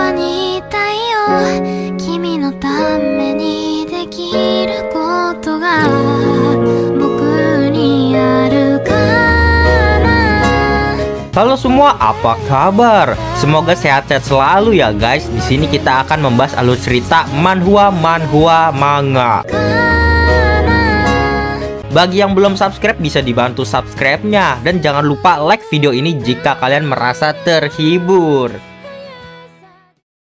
ばにいたいよ君のためにできることが僕にあるかな。 Halo semua, apa kabar? Semoga sehat-sehat selalu ya guys. Di sini kita akan membahas alur cerita manhwa manga. Bagi yang belum subscribe bisa dibantu subscribe-nya. Dan jangan lupa like video ini jika kalian merasa terhibur.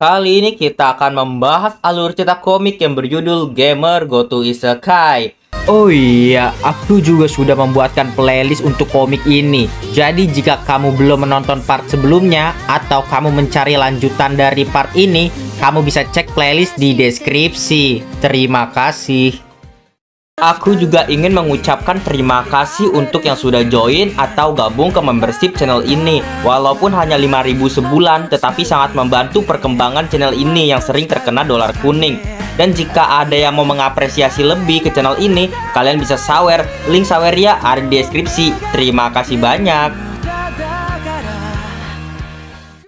Kali ini kita akan membahas alur cerita komik yang berjudul Gamer Go to Isekai. Oh iya, aku juga sudah membuatkan playlist untuk komik ini. Jadi jika kamu belum menonton part sebelumnya atau kamu mencari lanjutan dari part ini, kamu bisa cek playlist di deskripsi. Terima kasih. Aku juga ingin mengucapkan terima kasih untuk yang sudah join atau gabung ke membership channel ini. Walaupun hanya 5.000 sebulan, tetapi sangat membantu perkembangan channel ini yang sering terkena dolar kuning. Dan jika ada yang mau mengapresiasi lebih ke channel ini, kalian bisa sawer. Link sawernya ada di deskripsi. Terima kasih banyak.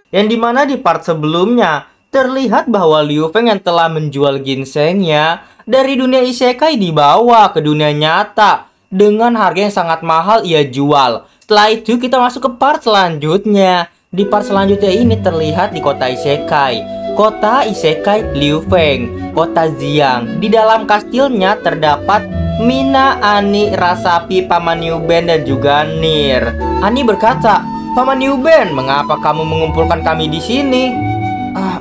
Yang dimana di part sebelumnya terlihat bahwa Liu Feng yang telah menjual ginsengnya dari dunia isekai dibawa ke dunia nyata dengan harga yang sangat mahal ia jual. Setelah itu kita masuk ke part selanjutnya. Di part selanjutnya ini terlihat di kota isekai. Kota isekai Liu Feng, kota Xiang. Di dalam kastilnya terdapat Mina, Ani, Rasapi, Paman Yuben dan juga Nir. Ani berkata, "Paman Yuben, mengapa kamu mengumpulkan kami di sini?"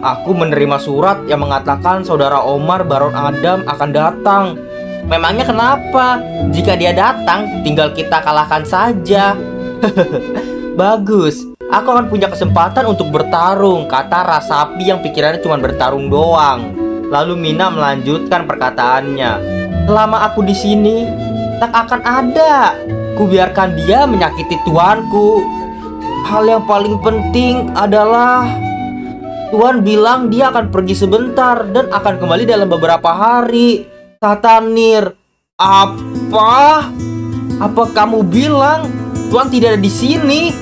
Aku menerima surat yang mengatakan saudara Omar Baron Adam akan datang. Memangnya kenapa? Jika dia datang, tinggal kita kalahkan saja. Bagus, aku akan punya kesempatan untuk bertarung, kata Rasapi yang pikirannya cuma bertarung doang. Lalu Mina melanjutkan perkataannya. Selama aku di sini, tak akan ada kubiarkan dia menyakiti tuanku. Hal yang paling penting adalah Tuan bilang dia akan pergi sebentar dan akan kembali dalam beberapa hari, kata Nir. Apa? Apa kamu bilang Tuan tidak ada di sini?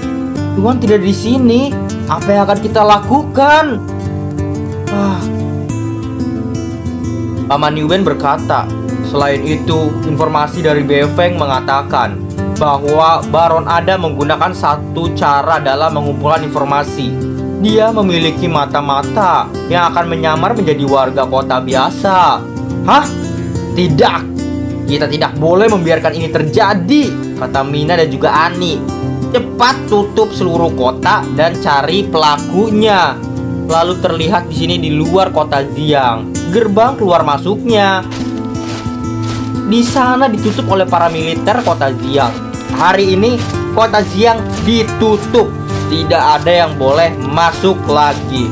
Tuan tidak ada di sini. Apa yang akan kita lakukan? Paman Yuben berkata, selain itu, informasi dari Befeng mengatakan bahwa Baron Ada menggunakan satu cara dalam mengumpulkan informasi. Dia memiliki mata-mata yang akan menyamar menjadi warga kota biasa. Hah? Tidak. Kita tidak boleh membiarkan ini terjadi, kata Mina dan juga Ani. Cepat tutup seluruh kota dan cari pelakunya. Lalu terlihat di sini di luar kota Xiang, gerbang keluar masuknya. Di sana ditutup oleh para militer kota Xiang. Hari ini kota Xiang ditutup. Tidak ada yang boleh masuk lagi.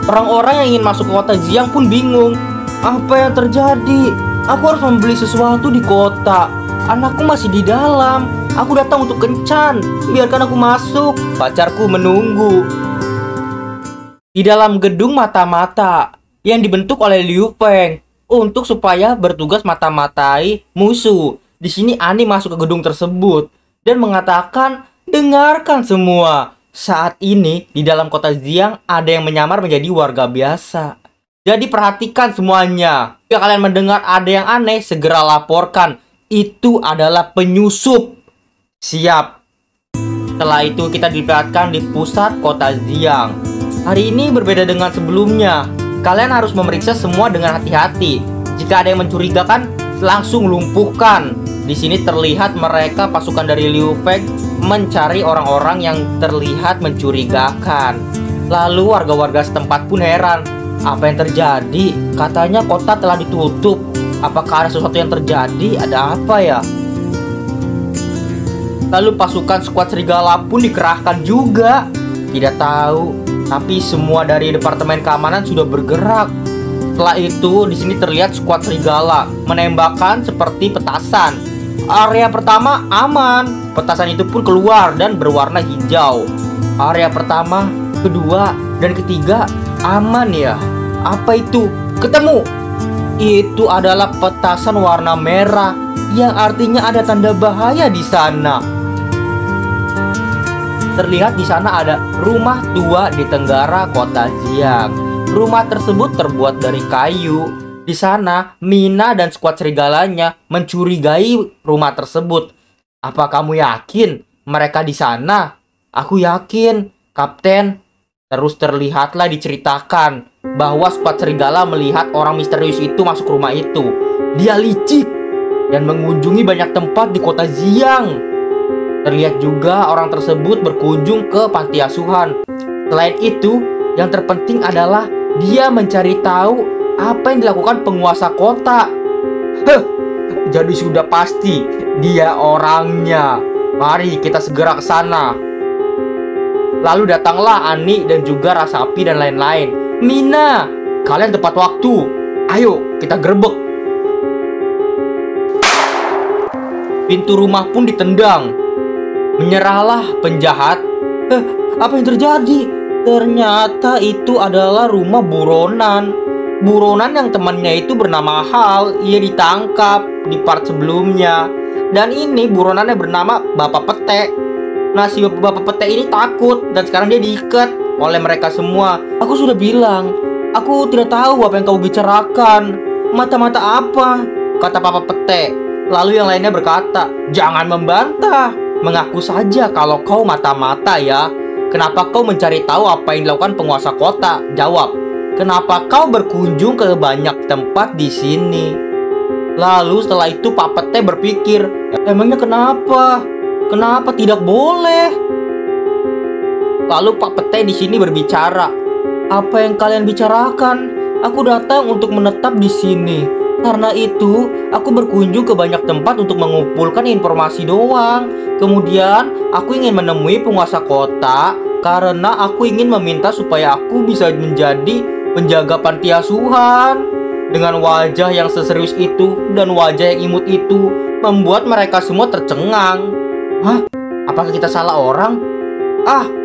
Orang-orang yang ingin masuk ke kota Xiang pun bingung. Apa yang terjadi? Aku harus membeli sesuatu di kota. Anakku masih di dalam. Aku datang untuk kencan. Biarkan aku masuk. Pacarku menunggu. Di dalam gedung mata-mata yang dibentuk oleh Liu Feng untuk supaya bertugas mata-matai musuh. Di sini Ani masuk ke gedung tersebut dan mengatakan, dengarkan semua, saat ini di dalam kota Xiang ada yang menyamar menjadi warga biasa. Jadi perhatikan semuanya. Jika kalian mendengar ada yang aneh, segera laporkan. Itu adalah penyusup. Siap. Setelah itu kita diperlihatkan di pusat kota Xiang. Hari ini berbeda dengan sebelumnya. Kalian harus memeriksa semua dengan hati-hati. Jika ada yang mencurigakan, langsung lumpuhkan. Di sini terlihat mereka pasukan dari Liu Feng mencari orang-orang yang terlihat mencurigakan. Lalu warga-warga setempat pun heran. Apa yang terjadi? Katanya kota telah ditutup. Apakah ada sesuatu yang terjadi? Ada apa ya? Lalu pasukan skuad serigala pun dikerahkan juga. Tidak tahu. Tapi semua dari departemen keamanan sudah bergerak. Setelah itu di sini terlihat skuad serigala menembakkan seperti petasan. Area pertama aman. Petasan itu pun keluar dan berwarna hijau. Area pertama, kedua, dan ketiga aman ya. Apa itu? Ketemu. Itu adalah petasan warna merah yang artinya ada tanda bahaya di sana. terlihat di sana ada rumah tua di tenggara kota Xiang. Rumah tersebut terbuat dari kayu. Di sana, Mina dan skuad serigalanya mencurigai rumah tersebut. Apa kamu yakin mereka di sana? Aku yakin, Kapten. Terus terlihatlah diceritakan bahwa skuad serigala melihat orang misterius itu masuk rumah itu. Dia licik dan mengunjungi banyak tempat di kota Xiang. Terlihat juga orang tersebut berkunjung ke panti asuhan. Selain itu, yang terpenting adalah dia mencari tahu apa yang dilakukan penguasa kota. Jadi sudah pasti dia orangnya. Mari kita segera ke sana. Lalu datanglah Ani dan juga Rasapi dan lain-lain. Mina, kalian tepat waktu. Ayo kita gerbek. Pintu rumah pun ditendang. Menyerahlah penjahat. Apa yang terjadi? Ternyata itu adalah rumah buronan. Buronan yang temannya itu bernama Hal. Ia ditangkap di part sebelumnya. Dan ini buronannya bernama Bapak Pete. Nah, si Bapak Pete ini takut dan sekarang dia diikat oleh mereka semua. Aku sudah bilang, aku tidak tahu apa yang kau bicarakan. Mata-mata apa? Kata Bapak Pete. Lalu yang lainnya berkata, jangan membantah. Mengaku saja kalau kau mata-mata ya. Kenapa kau mencari tahu apa yang dilakukan penguasa kota? Jawab. Kenapa kau berkunjung ke banyak tempat di sini? Lalu setelah itu Pak Pete berpikir, emangnya kenapa? Kenapa tidak boleh? Lalu Pak Pete di sini berbicara, apa yang kalian bicarakan? Aku datang untuk menetap di sini. Karena itu, aku berkunjung ke banyak tempat untuk mengumpulkan informasi doang. Kemudian, aku ingin menemui penguasa kota karena aku ingin meminta supaya aku bisa menjadi penjaga panti asuhan. Dengan wajah yang seserius itu dan wajah yang imut itu membuat mereka semua tercengang. Hah? Apakah kita salah orang?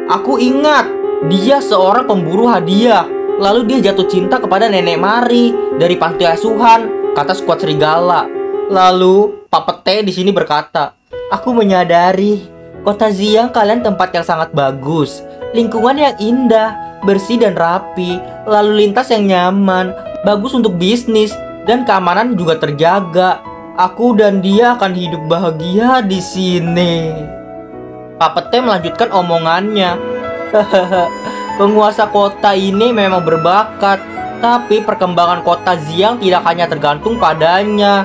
Aku ingat. Dia seorang pemburu hadiah. Lalu dia jatuh cinta kepada Nenek Mari dari panti asuhan, kata skuad serigala. Lalu Pak Pete di sini berkata, aku menyadari kota Xiang kalian tempat yang sangat bagus, lingkungan yang indah, bersih dan rapi, lalu lintas yang nyaman, bagus untuk bisnis, dan keamanan juga terjaga. Aku dan dia akan hidup bahagia di sini. Pak Pete melanjutkan omongannya. Penguasa kota ini memang berbakat, tapi perkembangan kota Xiang tidak hanya tergantung padanya.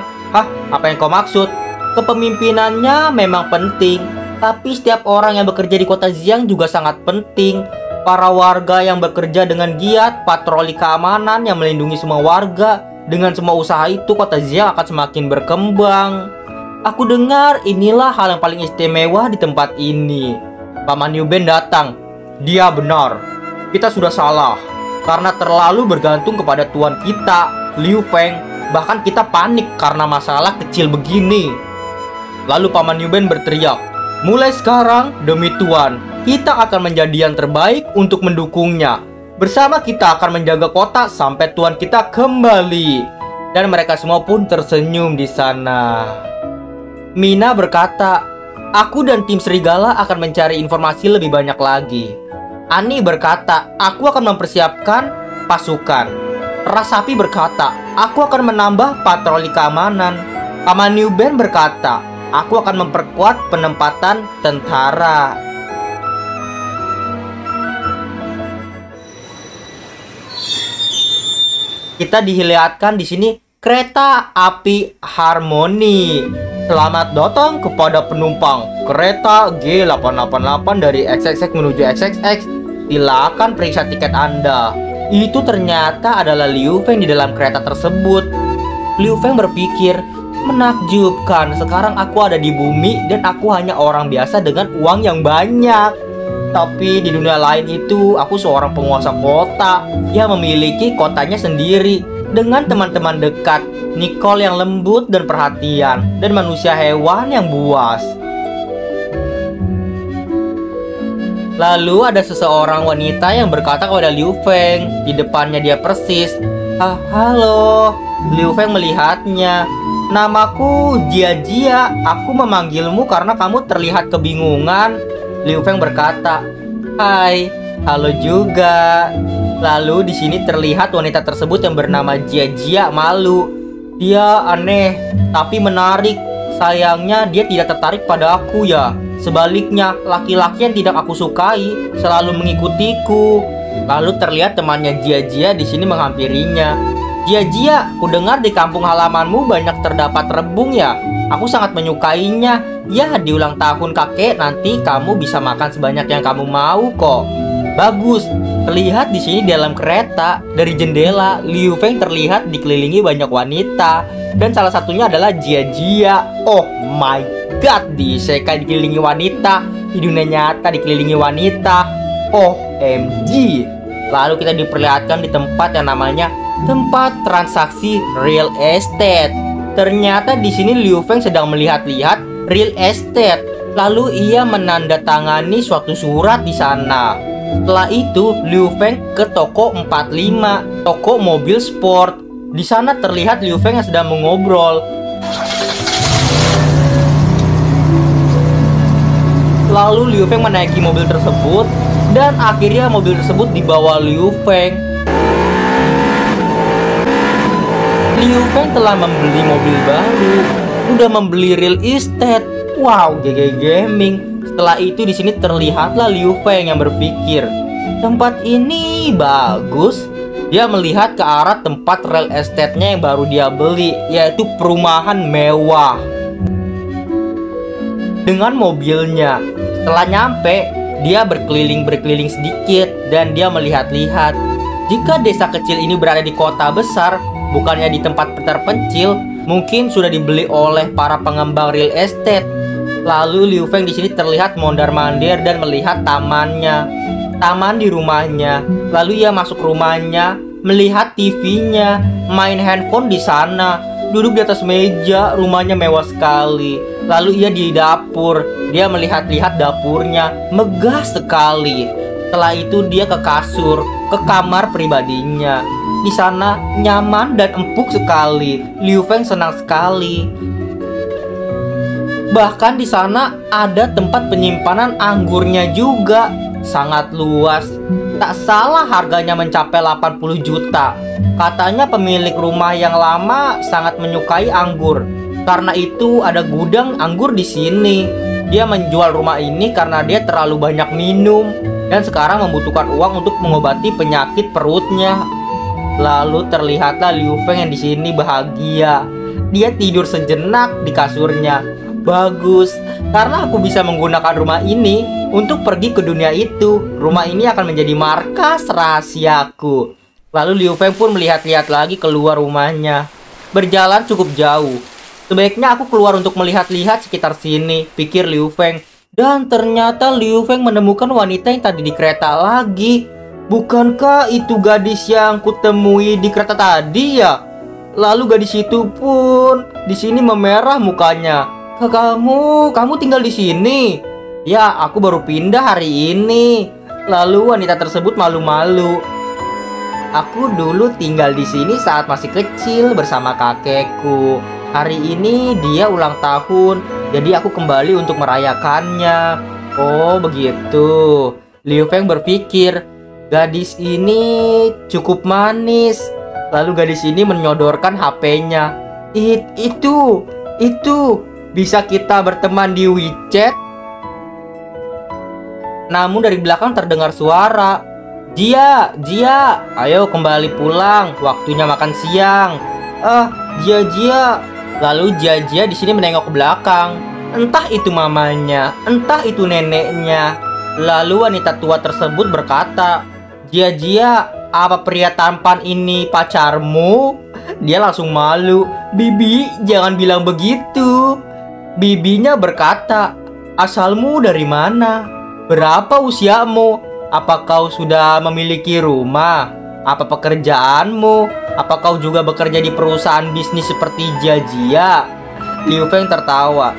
Apa yang kau maksud? Kepemimpinannya memang penting, tapi setiap orang yang bekerja di kota Xiang juga sangat penting. Para warga yang bekerja dengan giat, patroli keamanan yang melindungi semua warga. Dengan semua usaha itu, kota Xiang akan semakin berkembang. Aku dengar inilah hal yang paling istimewa di tempat ini. Paman Yuben datang. Dia benar. Kita sudah salah karena terlalu bergantung kepada tuan kita, Liu Feng. Bahkan kita panik karena masalah kecil begini. Lalu Paman Yuben berteriak, mulai sekarang demi tuan, kita akan menjadi yang terbaik untuk mendukungnya. Bersama kita akan menjaga kota sampai tuan kita kembali. Dan mereka semua pun tersenyum di sana. Mina berkata, aku dan tim serigala akan mencari informasi lebih banyak lagi. Ani berkata, aku akan mempersiapkan pasukan. Rasapi berkata, aku akan menambah patroli keamanan. Paman Yuben berkata, aku akan memperkuat penempatan tentara. Kita dilihatkan di sini kereta api Harmoni. Selamat datang kepada penumpang kereta G888 dari XXX menuju XXX. Silakan periksa tiket Anda. Itu ternyata adalah Liu Feng di dalam kereta tersebut. Liu Feng berpikir, menakjubkan, sekarang aku ada di bumi dan aku hanya orang biasa dengan uang yang banyak. Tapi di dunia lain itu, aku seorang penguasa kota yang memiliki kotanya sendiri dengan teman-teman dekat, Nicole yang lembut dan perhatian, dan manusia hewan yang buas. Lalu ada seseorang wanita yang berkata kepada Liu Feng. Di depannya dia persis. Halo. Liu Feng melihatnya. Namaku Jia Jia. Aku memanggilmu karena kamu terlihat kebingungan. Liu Feng berkata, "Hai, halo juga." Lalu di sini terlihat wanita tersebut yang bernama Jia Jia malu. Dia aneh tapi menarik. Sayangnya dia tidak tertarik pada aku ya. Sebaliknya, laki-laki yang tidak aku sukai selalu mengikutiku. Lalu terlihat temannya Jia Jia di sini menghampirinya. "Jia Jia, ku dengar di kampung halamanmu banyak terdapat rebung ya. Aku sangat menyukainya. Ya, di ulang tahun kakek nanti kamu bisa makan sebanyak yang kamu mau kok." Bagus. Terlihat di sini dalam kereta dari jendela, Liu Feng terlihat dikelilingi banyak wanita dan salah satunya adalah Jia Jia. Oh my god, diisekai dikelilingi wanita, di dunia nyata dikelilingi wanita. OMG. Lalu kita diperlihatkan di tempat yang namanya tempat transaksi real estate. Ternyata di sini Liu Feng sedang melihat-lihat real estate. Lalu ia menandatangani suatu surat di sana. Setelah itu, Liu Feng ke toko 45, toko mobil sport. Di sana terlihat Liu Feng yang sedang mengobrol. Lalu Liu Feng menaiki mobil tersebut dan akhirnya mobil tersebut dibawa Liu Feng. Liu Feng telah membeli mobil baru, udah membeli real estate. Wow, GG Gaming. Setelah itu di sini terlihatlah Liu Feng yang berpikir, tempat ini bagus. Dia melihat ke arah tempat real estate-nya yang baru dia beli, yaitu perumahan mewah dengan mobilnya. Setelah nyampe, dia berkeliling-berkeliling sedikit dan dia melihat-lihat. Jika desa kecil ini berada di kota besar, bukannya di tempat terpencil, mungkin sudah dibeli oleh para pengembang real estate. Lalu Liu Feng di sini terlihat mondar-mandir dan melihat tamannya, taman di rumahnya. Lalu ia masuk rumahnya, melihat TV-nya, main handphone di sana, duduk di atas meja. Rumahnya mewah sekali. Lalu ia di dapur, dia melihat-lihat dapurnya, megah sekali. Setelah itu dia ke kasur, ke kamar pribadinya. Di sana nyaman dan empuk sekali. Liu Feng senang sekali. Bahkan di sana ada tempat penyimpanan anggurnya juga, sangat luas. Tak salah harganya mencapai 80 juta. Katanya pemilik rumah yang lama sangat menyukai anggur. Karena itu ada gudang anggur di sini. Dia menjual rumah ini karena dia terlalu banyak minum dan sekarang membutuhkan uang untuk mengobati penyakit perutnya. Lalu terlihatlah Liu Feng yang di sini bahagia. Dia tidur sejenak di kasurnya. Bagus, karena aku bisa menggunakan rumah ini untuk pergi ke dunia itu. Rumah ini akan menjadi markas rahasiaku. Lalu Liu Feng pun melihat-lihat lagi keluar rumahnya. Berjalan cukup jauh. Sebaiknya aku keluar untuk melihat-lihat sekitar sini, pikir Liu Feng. Dan ternyata Liu Feng menemukan wanita yang tadi di kereta lagi. Bukankah itu gadis yang kutemui di kereta tadi ya? Lalu gadis itu pun di sini memerah mukanya. Kamu tinggal di sini? Ya, aku baru pindah hari ini. Lalu wanita tersebut malu-malu. Aku dulu tinggal di sini saat masih kecil bersama kakekku. Hari ini dia ulang tahun, jadi aku kembali untuk merayakannya. Oh, begitu. Liu Feng berpikir, gadis ini cukup manis. Lalu gadis ini menyodorkan HP-nya. Itu. Bisa kita berteman di WeChat? Namun dari belakang terdengar suara. Jia, ayo kembali pulang. Waktunya makan siang. Jia. Lalu Jia di sini menengok ke belakang. Entah itu mamanya, entah itu neneknya. Lalu wanita tua tersebut berkata, Jia, apa pria tampan ini pacarmu? Dia langsung malu. Bibi, jangan bilang begitu. Bibinya berkata, asalmu dari mana? Berapa usiamu? Apa kau sudah memiliki rumah? Apa pekerjaanmu? Apa kau juga bekerja di perusahaan bisnis seperti Jia? Liu Feng tertawa.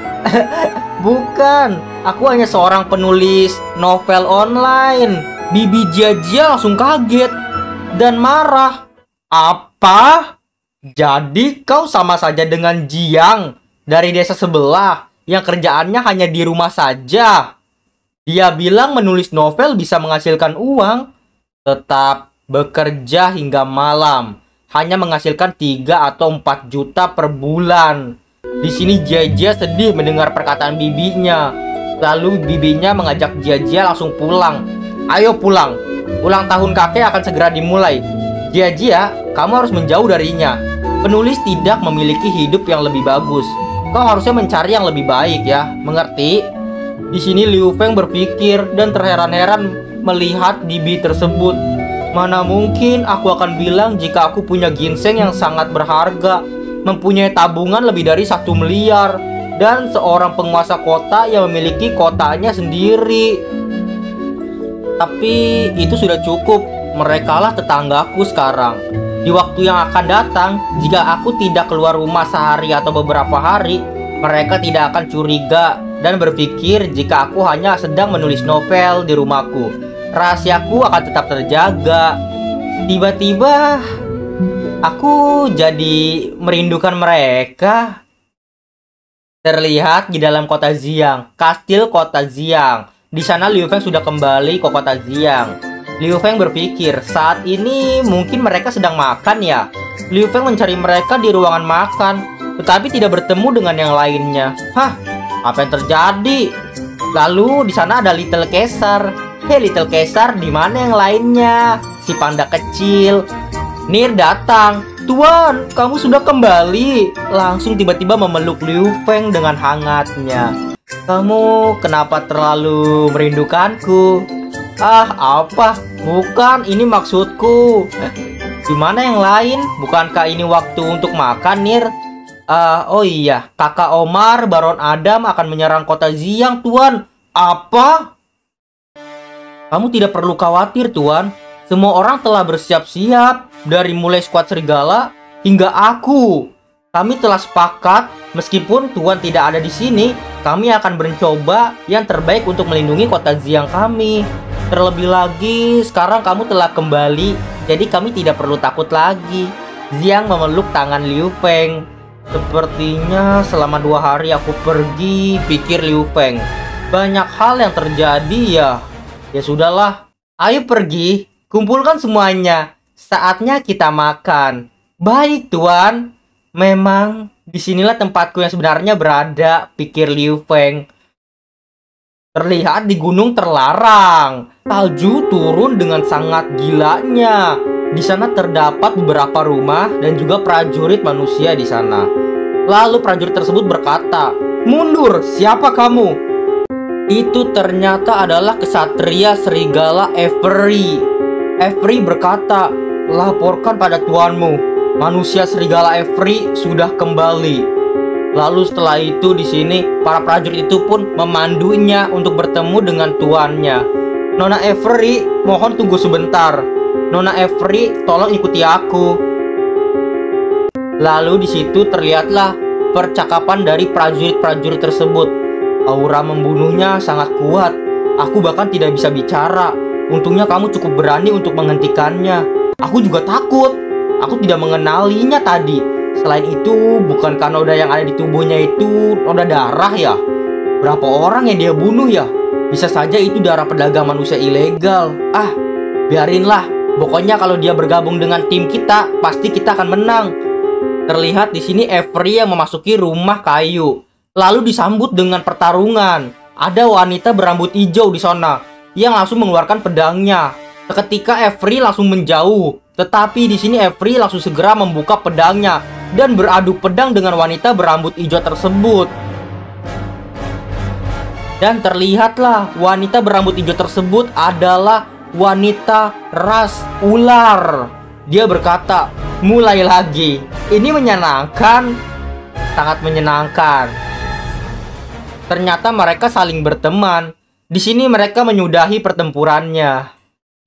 Bukan, aku hanya seorang penulis novel online. Bibi Jia langsung kaget dan marah. Apa? Jadi kau sama saja dengan Jiang dari desa sebelah yang kerjaannya hanya di rumah saja? Dia bilang menulis novel bisa menghasilkan uang. Tetap bekerja hingga malam, hanya menghasilkan 3 atau 4 juta per bulan. Di sini Jia sedih mendengar perkataan bibinya. Lalu bibinya mengajak Jia langsung pulang. Ayo pulang, ulang tahun kakek akan segera dimulai. Jia, kamu harus menjauh darinya. Penulis tidak memiliki hidup yang lebih bagus. Kau harusnya mencari yang lebih baik ya, mengerti? Di sini Liu Feng berpikir dan terheran-heran melihat bibi tersebut. Mana mungkin aku akan bilang jika aku punya ginseng yang sangat berharga, mempunyai tabungan lebih dari 1 miliar, dan seorang penguasa kota yang memiliki kotanya sendiri. Tapi itu sudah cukup. Merekalah tetanggaku sekarang. Di waktu yang akan datang, jika aku tidak keluar rumah sehari atau beberapa hari, mereka tidak akan curiga dan berpikir jika aku hanya sedang menulis novel di rumahku. Rahasiaku akan tetap terjaga. Tiba-tiba aku jadi merindukan mereka. Terlihat di dalam kota Xiang, kastil kota Xiang. Di sana Liu Feng sudah kembali ke kota Xiang. Liu Feng berpikir, saat ini mungkin mereka sedang makan ya. Liu Feng mencari mereka di ruangan makan, tetapi tidak bertemu dengan yang lainnya. Hah, apa yang terjadi? Lalu di sana ada Little Caesar. Hei Little Caesar, di mana yang lainnya? Si panda kecil. Nir datang. Tuan, kamu sudah kembali. Langsung tiba-tiba memeluk Liu Feng dengan hangatnya. Kamu kenapa terlalu merindukanku? Ah, apa? Bukan, ini maksudku. Gimana yang lain? Bukankah ini waktu untuk makan, Nir? Oh iya, kakak Omar, Baron Adam akan menyerang kota Xiang, Tuan. Apa? Kamu tidak perlu khawatir, Tuan. Semua orang telah bersiap-siap, dari mulai skuad serigala hingga aku. Kami telah sepakat, meskipun Tuan tidak ada di sini, kami akan mencoba yang terbaik untuk melindungi kota Xiang kami. Terlebih lagi, sekarang kamu telah kembali, jadi kami tidak perlu takut lagi. Xiang memeluk tangan Liu Feng. Sepertinya selama 2 hari aku pergi, pikir Liu Feng. Banyak hal yang terjadi ya. Ya sudahlah, ayo pergi, kumpulkan semuanya. Saatnya kita makan. Baik, Tuan. Memang disinilah tempatku yang sebenarnya berada, pikir Liu Feng. Terlihat di gunung terlarang. Salju turun dengan sangat gilanya. Di sana terdapat beberapa rumah dan juga prajurit manusia di sana. Lalu prajurit tersebut berkata, "Mundur, siapa kamu?" Itu ternyata adalah kesatria serigala Avery. Avery berkata, "Laporkan pada tuanmu, manusia serigala Avery sudah kembali." Lalu setelah itu di sini para prajurit itu pun memandunya untuk bertemu dengan tuannya. "Nona Avery, mohon tunggu sebentar. Nona Avery, tolong ikuti aku." Lalu di situ terlihatlah percakapan dari prajurit-prajurit tersebut. Aura membunuhnya sangat kuat. Aku bahkan tidak bisa bicara. Untungnya kamu cukup berani untuk menghentikannya. Aku juga takut. Aku tidak mengenalinya tadi. Selain itu, bukankah noda yang ada di tubuhnya itu noda darah ya? Berapa orang yang dia bunuh ya? Bisa saja itu darah pedagang manusia ilegal. Ah, biarinlah. Pokoknya kalau dia bergabung dengan tim kita, pasti kita akan menang. Terlihat di sini Avery yang memasuki rumah kayu. Lalu disambut dengan pertarungan. Ada wanita berambut hijau di sana yang langsung mengeluarkan pedangnya. Seketika Avery langsung menjauh. Tetapi di sini Avery langsung segera membuka pedangnya dan beradu pedang dengan wanita berambut hijau tersebut. Dan terlihatlah wanita berambut hijau tersebut adalah wanita ras ular. Dia berkata, "Mulai lagi." Ini menyenangkan, sangat menyenangkan. Ternyata mereka saling berteman. Di sini mereka menyudahi pertempurannya.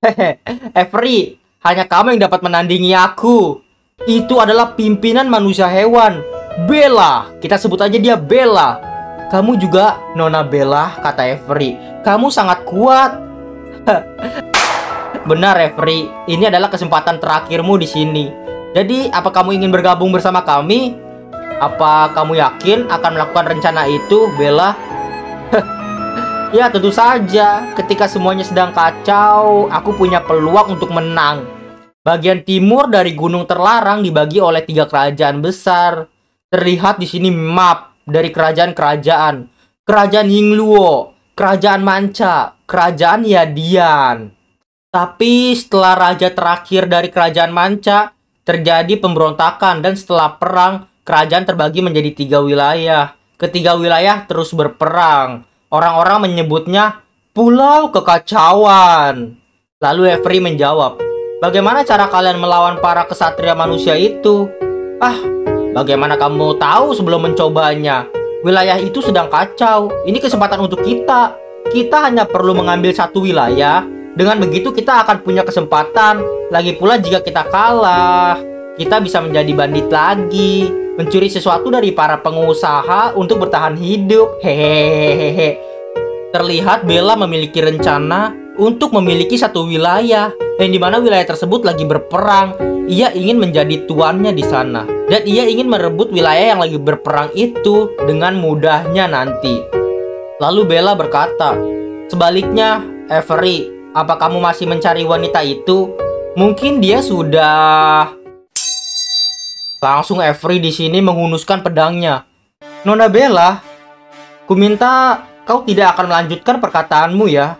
Hehe, Avery, hanya kamu yang dapat menandingi aku. Itu adalah pimpinan manusia hewan, Bella. Kita sebut aja dia Bella. Kamu juga Nona Bella, kata Avery. Kamu sangat kuat. Benar, Avery. Ini adalah kesempatan terakhirmu di sini. Jadi, apa kamu ingin bergabung bersama kami? Apa kamu yakin akan melakukan rencana itu, Bella? Ya tentu saja, ketika semuanya sedang kacau, aku punya peluang untuk menang. Bagian timur dari Gunung Terlarang dibagi oleh 3 kerajaan besar. Terlihat di sini map dari kerajaan-kerajaan. Kerajaan Yingluo, Kerajaan Mancha, Kerajaan Yadian. Tapi setelah raja terakhir dari Kerajaan Mancha, terjadi pemberontakan dan setelah perang, kerajaan terbagi menjadi 3 wilayah. Ketiga wilayah terus berperang. Orang-orang menyebutnya Pulau Kekacauan. Lalu Avery menjawab, bagaimana cara kalian melawan para kesatria manusia itu? Bagaimana kamu tahu sebelum mencobanya? Wilayah itu sedang kacau. Ini kesempatan untuk kita. Kita hanya perlu mengambil satu wilayah. Dengan begitu kita akan punya kesempatan. Lagi pula jika kita kalah, kita bisa menjadi bandit lagi, mencuri sesuatu dari para pengusaha untuk bertahan hidup. Hehehe. Terlihat Bella memiliki rencana untuk memiliki satu wilayah, yang dimana wilayah tersebut lagi berperang. Ia ingin menjadi tuannya di sana, dan ia ingin merebut wilayah yang lagi berperang itu dengan mudahnya nanti. Lalu Bella berkata, sebaliknya, Avery, apa kamu masih mencari wanita itu? Mungkin dia sudah... Langsung Avery di sini menghunuskan pedangnya. Nona Bella, ku minta kau tidak akan melanjutkan perkataanmu ya.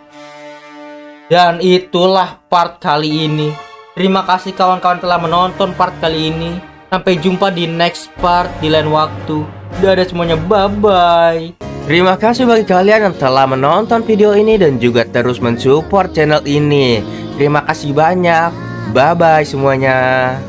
Dan itulah part kali ini. Terima kasih kawan-kawan telah menonton part kali ini. Sampai jumpa di next part di lain waktu. Dadah semuanya, bye-bye. Terima kasih bagi kalian yang telah menonton video ini dan juga terus mensupport channel ini. Terima kasih banyak. Bye-bye semuanya.